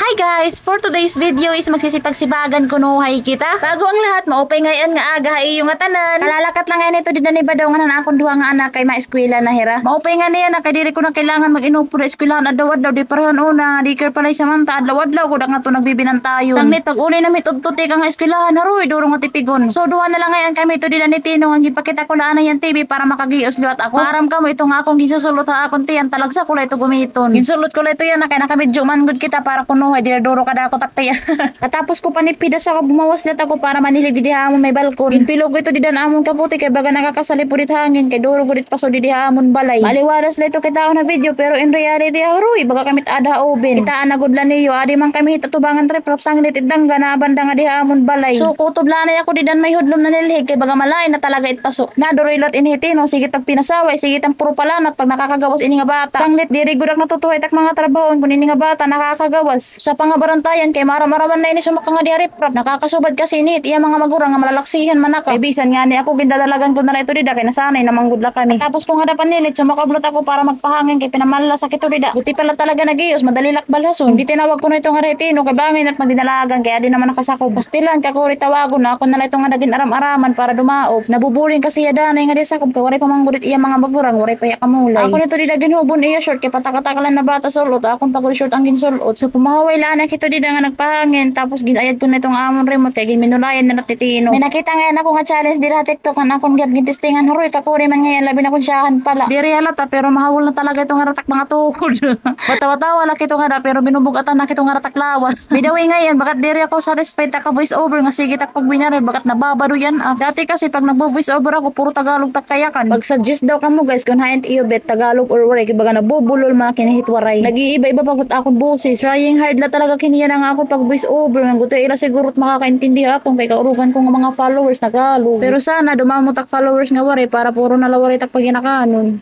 Hi guys! For today's video is magsisipag-sibagan kunuhay kita. Bago ang lahat, maupay ngayon nga aga iyo nga tanan. Kalalakat lang ngayon ito di na ibadaw nga na akong duha nga anak kay maeskwela na hira. Maupay nga niya na kay diri ko na kailangan mag-inupo na eskwelahan adlaw-adlaw di parehon una. Di care pala sa manta adlaw-adlaw ko nga to nagbibinan tayo. Sangnit pag-uli na mitudtuti ka nga eskwelahan haroy durong nga tipigon. So duha na lang ngayon kami ito di na ni Tino ang gipakita ko na yan TV para makagios liwat ako. Param ka mo ito nga akong gisusulot ha akong tiyan talagsa ko la ito gumiton. Ginsulot ko la ito yan na kay nakabidyo man gud kita para kunuhay dinaduro kada ako taktiya. Katapos ko panipidas ako bumawas let ako para manilig di hamon may balkon. Inpilog ito di dan amon kaputi kay baga nakakasali po dit hangin kay duro gudit paso di hamon balay. Maliwalas leto kita na video pero in reality haruy baga kamit ada oben. Kita anagudlan niyo adi man kami tutubangan tre prop sanglit idangga na banda nga di hamon balay. So kutublanay ako di dan may hudlom na nilhig kay baga malay na talaga itpaso. Naduroy lot inhitino sige tag pinasaway sige tang puro palanat pag nakakagawas ini nga bata. Sanglit diri gudak natutuhay tak mga trabahon kun ini nga bata nakakagawas. Sa pangabarantayan kay maramaraman na ini sumaka nga diari prop nakakasubad kasi init iya mga magurang nga malalaksihan man ako. Kay bisan nga ni ako gindadalagan ko na ito dida kay nasanay na manggudla kami. Tapos ko nga dapan nilit sumakablot ako para magpahangin kay pinamala sa kito dida. Buti pala talaga nagiyos madali lakbal hason. Hindi tinawag ko na ito nga retino kay bangin at magdinalagan kay adi naman nakasako. Pastilan kakuri tawagon na ako na ito nga naging aram-araman para dumaop. Nabuburing kasi ya danay nga di sakop kay waray pamanggudit iya mga magurang waray pa ya kamulay. Ako nito dida ginhubon iya short kay patakatakalan na bata sulot akong pagod short ang ginsulot. So pumahaway lang kito dida nga nagpahangin tapos ginayad ko na itong amon remote kay ginminulayan na natitino. May nakita ngayon ako nga challenge dira TikTok kan akong gyud gintistingan haroy kakuri man ngayon labi na kong siyahan pala. Diri halata pero mahawol na talaga itong haratak mga tuhod. Watawa-tawa lang kito nga pero binubugatan na kitong haratak lawas. Bidawi ngayon bakat diri ako satisfied ta ka voice over nga sige tak pagbinari bakat nababado yan. Dati kasi pag nagbo-voice over ako puro Tagalog tak kayakan. Pag suggest daw kamo guys kung haint iyo bet Tagalog or waray kay baga nabubulol mga kinahitwaray. Nag-iiba-iba pagut akong boses. Trying hard la talaga kiniya na ako pag voice over nga gusto ila siguro makakaintindi ako kay kaurugan ko nga mga followers Tagalog. Pero sana dumamot tak followers nga waray para puro nalawaray tak pag ginakanon.